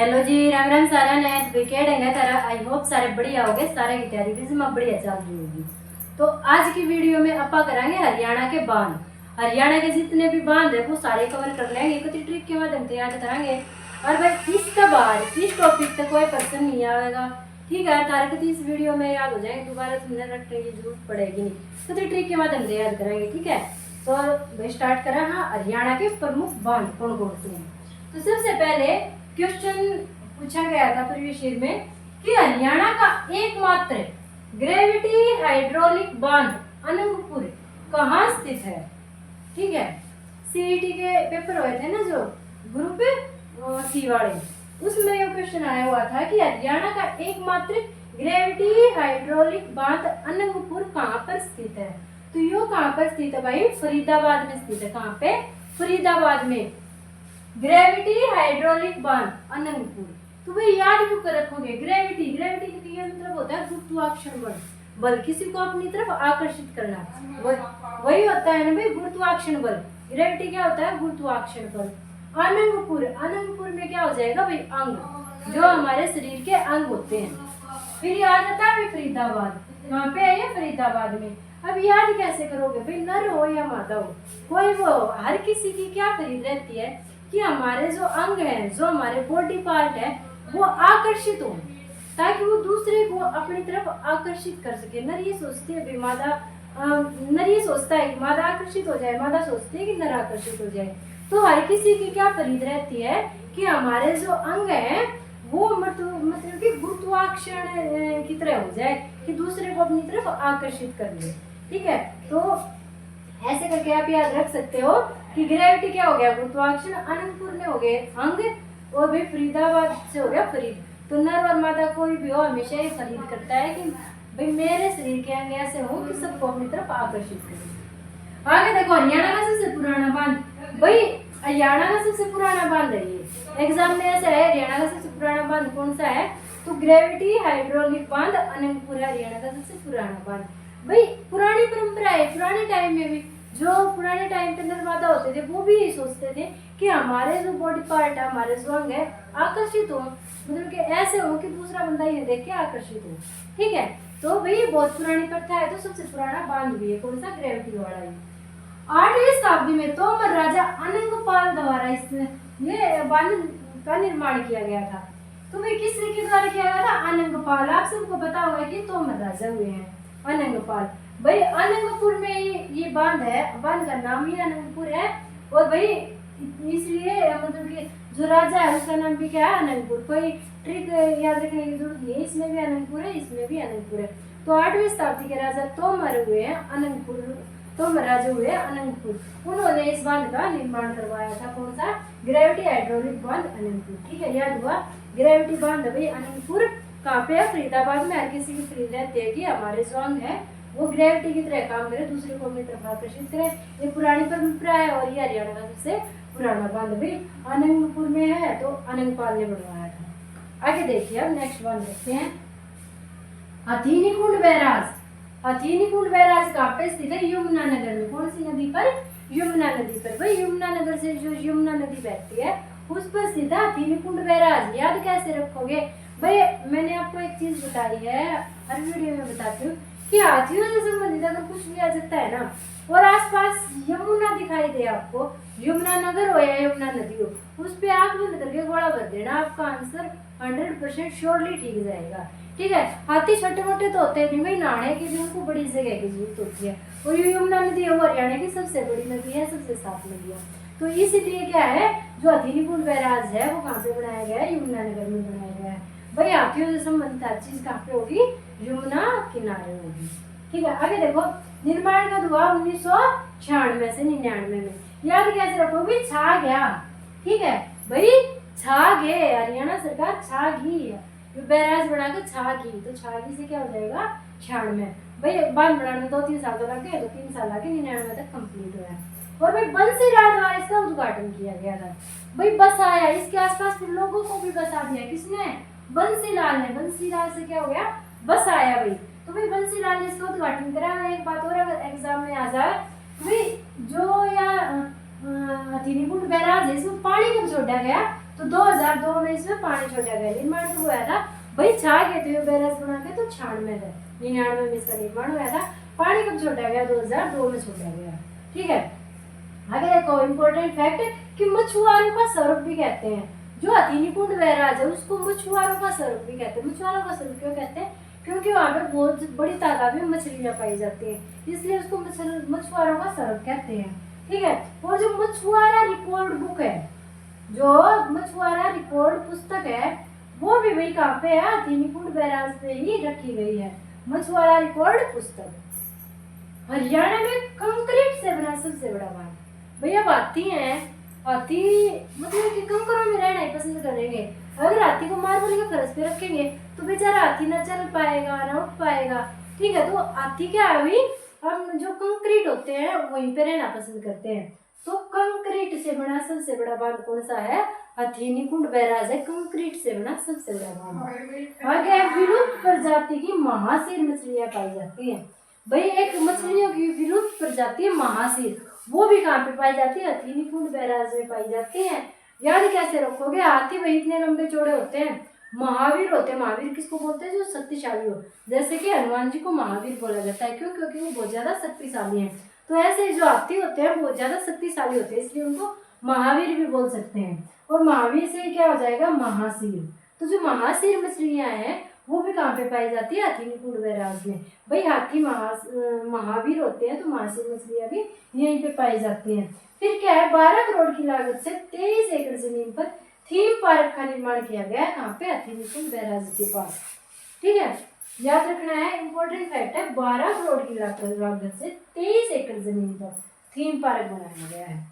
Hello जी, राम राम सारा ने wicket है तारा। आई होप सारे बढ़िया हो गए, सारे की तैयारी भी में बढ़िया चल रही होगी। तो आज की वीडियो में अपा करांगे हरियाणा के बांध। हरियाणा के जितने भी बांध है वो सारे कवर कर लेंगे, एक ट्रिक के माध्यम से याद करांगे। और भाई इसका बाद इस टॉपिक तक कोई क्वेश्चन नहीं आएगा, ठीक है। तारे को इस वीडियो में याद हो जाएंगे, दोबारा तुमने रटने की जरूरत पड़ेगी नहीं, तो ट्रिक के माध्यम से याद कराएंगे, ठीक है। तो भाई स्टार्ट करा। हाँ, हरियाणा के प्रमुख बांध कौन कौन से हैं। तो सबसे पहले क्वेश्चन पूछा गया था प्रीवियस ईयर में कि हरियाणा का एकमात्र ग्रेविटी हाइड्रोलिक बांध अनंगपुर कहाँ स्थित है, ठीक है। सीईटी के पेपर हुए थे ना जो ग्रुप सी वाले, उसमें ये क्वेश्चन आया हुआ था कि हरियाणा का एकमात्र ग्रेविटी हाइड्रोलिक बांध अनंगपुर कहाँ पर स्थित है। तो यो कहाँ पर स्थित है भाई, फरीदाबाद में स्थित है। कहाँ पे, फरीदाबाद में ग्रेविटी हाइड्रोलिक बांध अनंगपुर। तो भाई याद क्यों कर रखोगे, ग्रेविटी ग्रेविटी का मतलब होता है गुरुत्वाकर्षण बल, बल किसी को अपनी तरफ आकर्षित करना, वही होता है ना भाई गुरुत्वाकर्षण बल। ग्रेविटी क्या होता है, गुरुत्वाकर्षण बल। अनंगपुर, अनंगपुर में क्या हो जाएगा भाई, अंग, जो हमारे शरीर के अंग होते हैं। फिर याद आता है फरीदाबाद, वहाँ पे है ये फरीदाबाद में। अब याद कैसे करोगे भाई, नर हो या मादा हो, कोई वो हर किसी की क्या खरीद रहती है कि हमारे जो अंग है, जो हमारे बॉडी पार्ट है, वो आकर्षित हो, ताकि वो दूसरे को अपनी तरफ आकर्षित कर सके। नर ये सोचती है मादा, नर ये सोचता है मादा आकर्षित हो जाए, मादा सोचती है कि नर आकर्षित हो जाए। तो हर किसी की क्या खरीद रहती है कि हमारे जो अंग है वो मतलब कि गुरुत्वाकर्षण की तरह हो जाए, कि दूसरे को अपनी तरफ आकर्षित कर ले, ठीक है। तो ऐसे करके आप याद रख सकते हो कि ग्रेविटी क्या हो गया, गुरुत्वाकर्षण, अनंतपुर में हो गए अंग, और भी फरीदाबाद से हो गया खरीद। तो नर और मादा कोई भी हो हमेशा ये खरीद करता है कि भाई मेरे शरीर के अंग ऐसे हो कि सबको अपनी तरफ आकर्षित करें। आगे देखो, हरियाणा का सबसे पुराना बांध, भाई हरियाणा का सबसे पुराना बांध है ये। एग्जाम में ऐसा है, हरियाणा का सबसे पुराना बांध कौन सा है, तो ग्रेविटी हाइड्रोलिक बांध अनंतपुर हरियाणा का सबसे पुराना बांध। भाई पुरानी परंपरा है, पुराने टाइम में भी जो पुराने टाइम पे निर्माता होते थे वो भी यही सोचते थे कि हमारे जो बॉडी पार्ट है, हमारे जो अंग है आकर्षित हो, मतलब कि ऐसे हो कि दूसरा बंदा ये देख के आकर्षित हो, ठीक है। तो भाई बहुत पुरानी प्रथा है, तो सबसे पुराना बांध भी है कौन सा, ग्रेविटी वाला ही। 8वीं शताब्दी में तोमर राजा अनंगपाल द्वारा इस ये बांध का निर्माण किया गया था। तो भाई किसके द्वारा किया गया था, अनंगपाल। आप सबको पता होगा कि तोमर राजा हुए हैं अनंगपाल। भाई अनंगपुर में ये बांध है, बांध का नाम ही अनंगपुर है, और भाई इसलिए मतलब कि जो राजा है उसका नाम भी क्या है, अनंगपुर। कोई ट्रिक याद रखने की जरूरत नहीं है, इसमें भी अनंगपुर है, इसमें भी अनंगपुर है। तो 8वीं शताब्दी के राजा तोमर हुए हैं अनंगपुर, तोमर राजा हुए अनंगपुर, उन्होंने इस बांध का निर्माण करवाया था। कौन सा, ग्रेविटी हाइड्रोलिक बांध अनंगपुर, ठीक है। याद हुआ, ग्रेविटी बांध भाई अनंगपुर कहाँ पे है, फरीदाबाद में। हर किसी की खरीद रहती है कि हमारे जो अंग है वो ग्रेविटी की तरह काम करे, दूसरे को अपनी तरफ आकर्षित करे। ये पुरानी परंपरा है, और ये हरियाणा का सबसे पुराना बांध भी अनंगपुर में है, तो अनंगपाल ने बनवाया था। आगे देखिए, अब नेक्स्ट बांध देखते हैं, हथीनी कुंड बैराज। हथीनी कुंड बैराज कहाँ पे स्थित है, यमुना नगर में। कौन सी नदी पर, यमुना नदी पर। भाई यमुना नगर से जो यमुना नदी बहती है उस पर स्थित है हथीनी कुंड बैराज। याद कैसे रखोगे भाई, मैंने आपको एक चीज बताई है, हर वीडियो में बताती हूँ कि हाथियों से संबंधित अगर कुछ भी आ जाता है ना, और आसपास यमुना दिखाई दे आपको, यमुना नगर हो या यमुना नदी हो, उस पे आंख बंद करके घोड़ा भर देना, आपका आंसर 100% श्योरली ठीक जाएगा, ठीक है। हाथी छोटे मोटे तो होते हैं भाई, नहाने के लिए उनको बड़ी जगह की जरूरत होती है, और ये यमुना नदी है वो हरियाणा की सबसे बड़ी नदी है, सबसे साफ नदी है। तो इसीलिए क्या है, जो हथीनी कुंड बैराज है वो कहाँ पे बनाया गया है, यमुना नगर में बनाया गया है। भाई हाथियों से संबंधित हर चीज कहाँ पे होगी, यमुना किनारे होगी, ठीक है। आगे देखो, निर्माण कब हुआ, 1996 से 99 में। याद कैसे रखोगे, छा गया, ठीक है भाई, छा गए, हरियाणा सरकार छा गई, बैराज बनाकर छा गई, तो छागी से क्या हो जाएगा, 96। भाई बांध बनाने में 2-3 साल तो लगे, तो 3 साल लगे, 99 तक कंप्लीट हुआ है। और भाई बंसीलाल द्वारा इसका उद्घाटन किया गया था। भाई बस आया, इसके आसपास फिर लोगों को भी बसा दिया, किसने, बंसीलाल ने। बंसीलाल से क्या हो गया, बस आया भाई। तो भाई बंसीलाल ने इसका उद्घाटन करा। एक बात और अगर एग्जाम में आ जाए, भाई जो या हथीनी कुंड बैराज है इसमें पानी कब छोड़ा गया, तो 2002 में इसमें पानी छोड़ा गया। निर्माण कब हुआ था भाई? छाछ के तो बैराज बना के तो 96 में 99 में इसका निर्माण हुआ था। पानी कब छोड़ा गया? 2002 में छोड़ा गया। ठीक है, आगे देखो इम्पोर्टेंट फैक्ट कि मछुआरों का स्वरूप भी कहते हैं। जो हथिनीकुंड बैराज है उसको मछुआरों का स्वरूप भी कहते हैं। मछुआरों का स्वरूप क्यों कहते हैं? क्योंकि वहाँ पे बहुत बड़ी तादाद में मछलियां पाई जाती हैं, इसलिए उसको मछुआरों का स्वरूप कहते हैं। ठीक है, और जो मछुआरा रिपोर्ट बुक है, जो मछुआरा रिपोर्ट पुस्तक है, वो भी वही कहाँ पे है? हथिनीकुंड बैराज पे ही रखी गई है। मछुआरा रिपोर्ट पुस्तक। हरियाणा में कंक्रीट से बना सबसे बड़ा बांध। भैया हाथी है, हाथी मतलब कि कंकरों में रहना ही पसंद करेंगे। अगर हाथी को मार्बल के फर्श पे रखेंगे तो बेचारा हाथी ना चल पाएगा ना उठ पाएगा। ठीक है, तो हाथी क्या है अभी, हम जो कंक्रीट होते हैं वहीं पे रहना पसंद करते हैं। तो कंक्रीट से बना सबसे बड़ा बांध कौन सा है? हथिनीकुंड बैराज है, कंक्रीट से बना सबसे बड़ा बांध। आगे विलुप्त प्रजाति की महासीर मछलियां पाई जाती है। भाई एक मछलियों की विलुप्त प्रजाति है महासीर, वो भी कहाँ पे पाई जाती है? हथिनीकुंड बैराज में पाई जाती है। याद कैसे रखोगे? हाथी भाई इतने लंबे चौड़े होते हैं। महावीर होते हैं, महावीर किसको बोलते हैं? जो शक्तिशाली हो। जैसे कि हनुमान जी को महावीर बोला जाता है, क्यों? क्योंकि वो बहुत ज्यादा शक्तिशाली हैं। तो ऐसे जो हाथी होते हैं बहुत ज्यादा शक्तिशाली होते हैं, इसलिए उनको महावीर भी बोल सकते हैं। और महावीर से क्या हो जाएगा? महासीर। तो जो महासीर मछलियां हैं वो भी कहाँ पे पाई जाती है? हथिनीकुंड बैराज में। भाई हाथी महावीर होते हैं, तो महासीर मछलियां भी यहीं पे पाई जाती हैं। फिर क्या है? 12 करोड़ की लागत से 23 एकड़ जमीन पर थीम पार्क का निर्माण किया गया है। कहाँ पे? हथिनीकुंड बैराज के पास। ठीक है, याद रखना है, इंपॉर्टेंट फैक्ट है। 12 करोड़ की लागत से 23 एकड़ जमीन पर थीम पार्क बनाया गया है।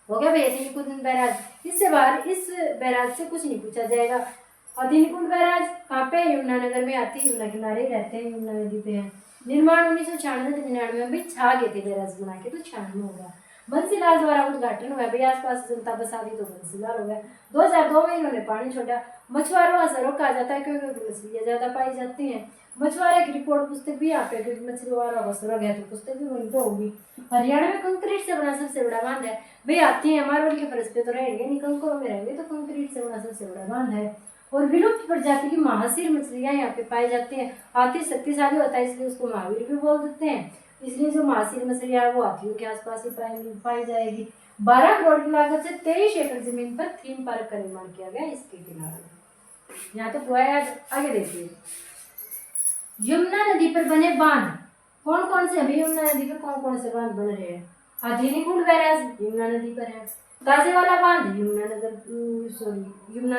हो गया भाई हथिनीकुंड बैराज। इससे बाहर इस बैराज से कुछ नहीं पूछा जाएगा। हथिनीकुंड बैराज कहाँ पे? यमुनानगर में आती है, यमुना किनारे रहते हैं, यमुना नदी पे है। निर्माण 1996-99 में छा गए थे बैराज बना के, तो 96 होगा। बंसीलाल द्वारा उद्घाटन हुआ भाई, आसपास जनता बसा दी तो बंसीलाल हो गया। 2002 में इन्होंने पानी छोड़ा। मछुआरों का स्वरूप कहा जाता है क्योंकि मछलियाँ ज्यादा पाई जाती हैं। मछुआरे की रिपोर्ट पुस्तक भी यहाँ पे, क्योंकि मछुआरों का स्वरूप है तो पुस्तक भी वहीं पे होगी। हरियाणा में कंक्रीट से बना सबसे बड़ा बांध है। भाई आती है मार्बल के फर्श पे तो रहेंगे नहीं, कंकरों में रहेंगे, तो कंक्रीट से बना सबसे बड़ा बांध है। और विलुप्त प्रजाति की महासीर मछलियां यहाँ पे पाई जाती हैं। हाथी शक्तिशाली होता है इसलिए उसको महावीर भी बोल देते हैं, इसलिए जो महासीर मछलियां वो हाथियों के आसपास ही पाई जाएगी। 12 करोड़ की लागत से 23 एकड़ जमीन पर थीम पार्क का निर्माण किया गया इसके किनारे। यहाँ तो हुआ है। आगे देखिए, यमुना नदी पर बने बांध कौन कौन से? अभी यमुना नदी पर कौन कौन से बांध बन रहे हैं? हथिनीकुंड बैराज यमुना नदी पर है। गाजेवाला बांध यमुना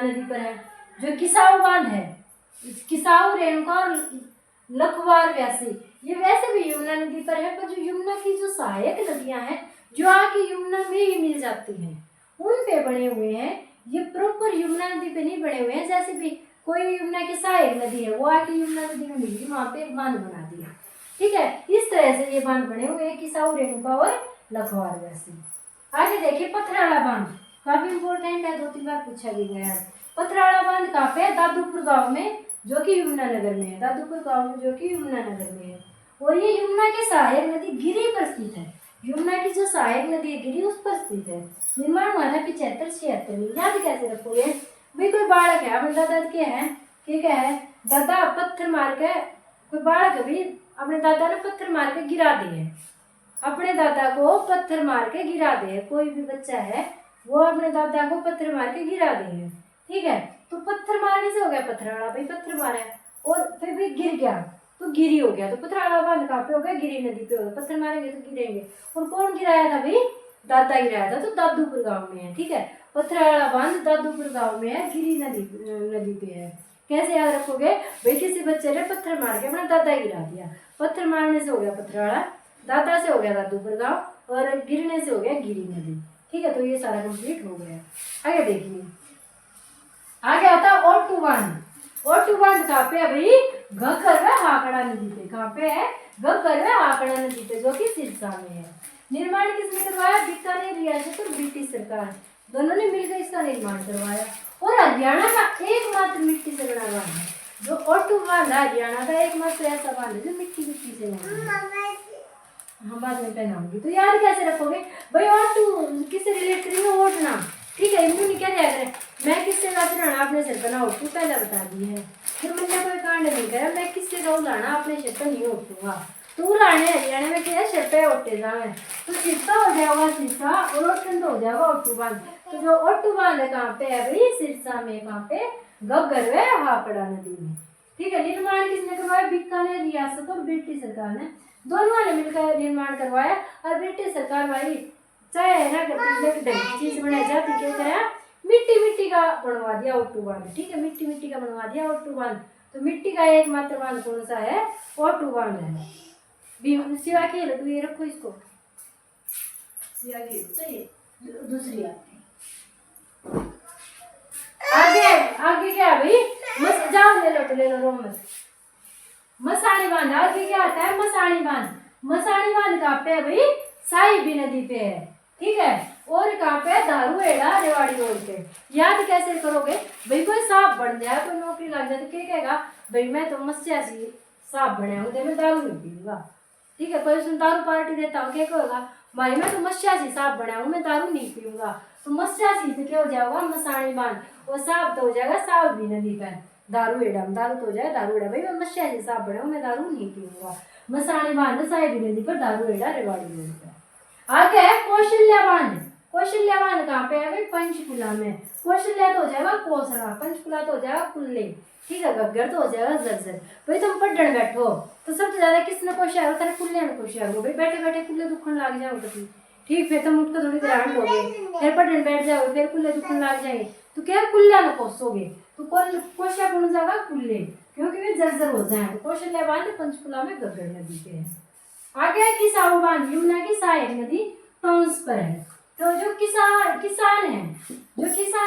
नदी पर है। जो किसाऊ बांध है, किसाऊ, रेणुका और लखवार व्यासी, ये वैसे भी यमुना नदी पर है, पर जो यमुना की जो सहायक नदियां हैं जो आके यमुना में ही मिल जाती हैं उन पे बने हुए हैं। ये प्रॉपर यमुना नदी पे नहीं बने हुए हैं। जैसे भी कोई यमुना की सहायक नदी है वो आके यमुना नदी में मिली, वहां पे एक बांध बना दिया। ठीक है, इस तरह से ये बांध बने हुए हैं, किसाऊ, रेणुका और लखवार व्यासी। आगे देखिए पथराला बांध, काफी इंपॉर्टेंट है, 2-3 बार पूछा भी गया है। पथराला बांध कहाँ पे है? दादूपुर गांव में, जो कि यमुनानगर में है। दादूपुर गांव में जो कि यमुनानगर में है। और ये यमुना की सहायक नदी गिरी पर स्थित है। यमुना की जो सहायक नदी है गिरी उस पर स्थित है। निर्माण हुआ था 75-76 में। याद कैसे रखोगे? भाई कोई बालक है, अपने दादा के है, ठीक है, दादा पत्थर मार के, कोई बालक भी अपने दादा ने पत्थर मार के गिरा दिए, अपने दादा को पत्थर मार के गिरा दे। कोई भी बच्चा है वो अपने दादा को पत्थर मार के गिरा दे। ठीक है, तो पत्थर मारने से हो गया पथराला। भाई पत्थर मारा है और फिर भी गिर गया तो गिरी हो गया। तो पथराला बांध कहाँ पे हो गया? गिरी नदी पे हो गया। पत्थर मारेंगे तो गिरेंगे। और कौन गिराया था? भाई दादा गिराया था, तो दादूपुर गांव में है। ठीक है, पथराला बांध दादूपुर गांव में है, गिरी नदी पे है। कैसे याद रखोगे? भाई किसी बच्चे ने पत्थर मार के अपना दादा गिरा दिया, पत्थर मारने से हो गया पथराला, दादा से हो गया दादूपुर गांव और गिरने से हो गया गिरी नदी। ठीक है, तो ये सारा कंप्लीट हो गया। आगे देखिए, आगे आता है ओटू बांध। ओटू बांध कहाँ पे है भाई? घग्गर व हाकड़ा नदी पे। कहाँ पे है? घग्गर व हाकड़ा नदी पे, जो कि सिरसा में है। निर्माण किसने करवाया? बीकानेर रियासत और ब्रिटिश सरकार दोनों ने मिलकर इसका निर्माण करवाया। और हरियाणा का एकमात्र मिट्टी से बना बांध है जो ओटू बांध है। हरियाणा का एकमात्र ऐसा बांध है जो मिट्टी से बना है। हाँ, बाद में पहनाऊंगी। तो याद कैसे रखोगे भाई? ओटू किससे रिलेट करेंगे? ओट नाम। ठीक है, इम्यून क्या दिया करें? मैं किससे का रहना अपने सिर पर ना उठू, पहले बता दी है। फिर मैंने कोई कांड नहीं करा, मैं किससे का लाना अपने सिर पर नहीं उठूंगा। तू लाने हरियाणा में क्या सिर पे उठे जाए तो सिरसा हो जाएगा, सिरसा और ओठन तो हो जाएगा ओटू बांध। तो जो ओटू बांध है कहाँ पे है भाई, सिरसा में। कहाँ पे, गग्गर वे हाकड़ा नदी में। ठीक है, निर्माण किसने करवाया, बीकानेर रियासत और ब्रिटिश सरकार ने दोनों ने मिलकर निर्माण करवाया। और ब्रिटिश सरकार भाई चाहे है ना ढंग की चीज बनाई जाती, क्या कराया, मिट्टी मिट्टी का बनवा दिया ओटू बांध। ठीक है, मिट्टी मिट्टी का बनवा दिया ओटू बांध। तो मिट्टी का एकमात्र बांध कौन सा है, ओटू बांध है। सिवा की तो ये रखो इसको, सिवा की चाहिए दूसरी आती। आगे आगे क्या है भाई, मस जाओ ले लो, तो ले लो रो मत। मसाणी बांध आगे क्या आता है, मसाणी बांध। मसाणी बांध कहाँ पे है भाई, साहिबी नदी पे है। ठीक है, और कहाँ पे, धारूहेड़ा रेवाड़ी रोड पे। याद कैसे करोगे भाई, कोई सांप बन जाए, कोई नौकरी लग जाए तो क्या कहेगा भाई, मैं तो मस्या सी सांप बने हूँ, मैं दारू नहीं पीऊंगा। ठीक है, कोई उसने दारू पार्टी देता हो, क्या कहेगा भाई मैं तो मस्या सी सांप बना हूँ, मैं दारू नहीं पीऊंगा। तो मस्या सी से क्या हो जाएगा, मसाणी बांध। और सांप तो हो जाएगा सावली नदी पर, दारूहेड़ा में दारू तो हो जाएगा दारूहेड़ा। भाई मैं मस्या सी सांप बना हूँ, मैं दारू नहीं पीऊंगा। मसाणी बांध साहिबी नदी पर, दारूहेड़ा रेवाड़ी रोड पर। आगे है कौशल्या बांध। कौशल्या बांध कहाँ पे है भाई, पंचकुला में। कौशल्या तो हो जाएगा कोसड़ा, पंचकुला तो हो जाएगा कुल्ले। ठीक है, गग्गर तो हो जाएगा जर्जर। भाई तुम पढ़ने बैठो तो सबसे ज्यादा किसने होशियार होता है, कुल्ले में होशियार हो भाई। बैठे बैठे कुल्ले दुखन लग जाओ कभी, ठीक, फिर तुम उठकर थोड़ी देर आंट लोगे, फिर पढ़ने बैठ जाओ, फिर कुल्ले दुखन लग जाएंगे, तो क्या कुल्ला न कोसोगे। तो कोशिया कौन जाएगा, कुल्ले, क्योंकि वे जर्जर हो जाए। कौशल्या बांध पंचकुला में, गग्गर नदी पे है। आगे किसाऊ बांध यमुना की सहायक नदी टोंस पर है। तो जो किसान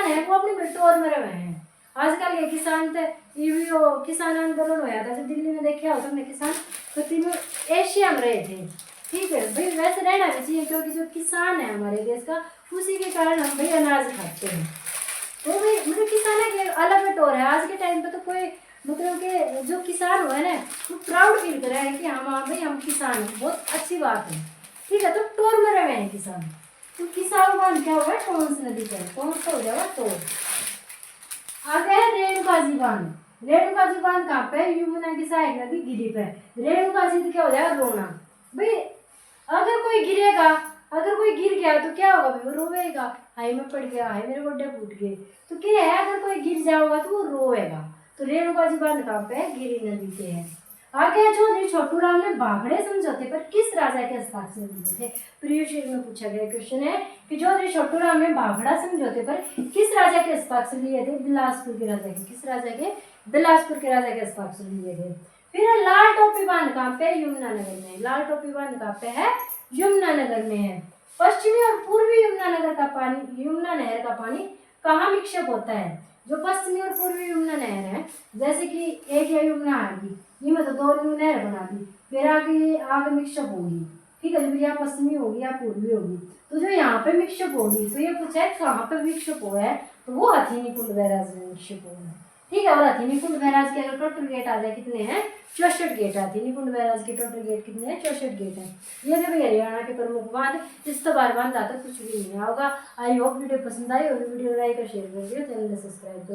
है वो अपने टोर में रहे हैं। आजकल ये किसान थे, ये वो किसान आंदोलन होया था जो दिल्ली में देखा हो तुमने, किसान तो तीनों एशिया में रहे थे। ठीक है भाई, वैसे रहना भी चाहिए, क्योंकि जो किसान है हमारे देश का, उसी के कारण हम भाई अनाज खाते हैं। तो भाई मतलब किसान है कि अलग टोर है। आज के टाइम पे तो कोई मतलब कि जो किसान हुआ है ना, वो प्राउड फील कर रहा है कि हाँ भाई हम किसान हैं, बहुत अच्छी बात है। ठीक है, तो टोर में रहे हैं किसान। तो किसान बांध क्या होगा, टोंस नदी पर, टोंस तो हो जाएगा टोर। आगे है रेणुकाजी बांध। रेणुकाजी बांध कहाँ पे, यमुना की सहायक नदी गिरी पे। रेणुकाजी तो क्या हो जाएगा, रोना। भाई अगर कोई गिरेगा, अगर कोई गिर गया तो क्या होगा भाई, वो रोएगा, हाय मैं पड़ गया, हाय मेरे गोड्डे फूट गए। तो क्या है, अगर कोई गिर जाओगा तो वो रोएगा। तो रेणुकाजी बांध कहाँ पे है, गिरी नदी पे है। आगे चौधरी छोटू राम ने भाखड़े समझौते पर किस राजा के हस्ताक्षर लिए थे। प्रीवियस ईयर में पूछा गया क्वेश्चन है कि चौधरी छोटू राम ने भाखड़ा समझौते पर किस राजा के हस्ताक्षर लिए थे, बिलासपुर के राजा के। किस राजा के, बिलासपुर के राजा के हस्ताक्षर लिए थे। फिर लाल टोपी बांध कहाँ पे, यमुनानगर में। लाल टोपी बांध कहाँ पे है, यमुनानगर में है। पश्चिमी और पूर्वी यमुनानगर का पानी, यमुना नहर का पानी कहाँ निक्षेप होता है। जो पश्चिमी और पूर्वी यमुना नहर है, जैसे कि एक यमुना आएगी, ये मतलब दो नहर बना दी, फिर आगे मिक्सअप होगी। ठीक है, जब यहाँ पश्चिमी होगी या पूर्वी होगी, तो जो यहाँ पे मिक्सअप होगी, तो ये पूछा है कहाँ पे मिक्सअप हुआ है, तो वो हथीनीकुंड बैराज में मिक्सअप हुआ है। ठीक है, और हथीनीकुंड बैराज के अगर टोटल गेट आ जाए कितने हैं, 64 गेट है। हथीनीकुंड बैराज के टोटल गेट कितने हैं, 64 गेट है। ये थे भाई हरियाणा के प्रमुख बांध। इस तो बार बांध आता कुछ भी नहीं होगा। आई होप वीडियो पसंद आई, और वीडियो लाइक और शेयर कर दियो, चैनल सब्सक्राइब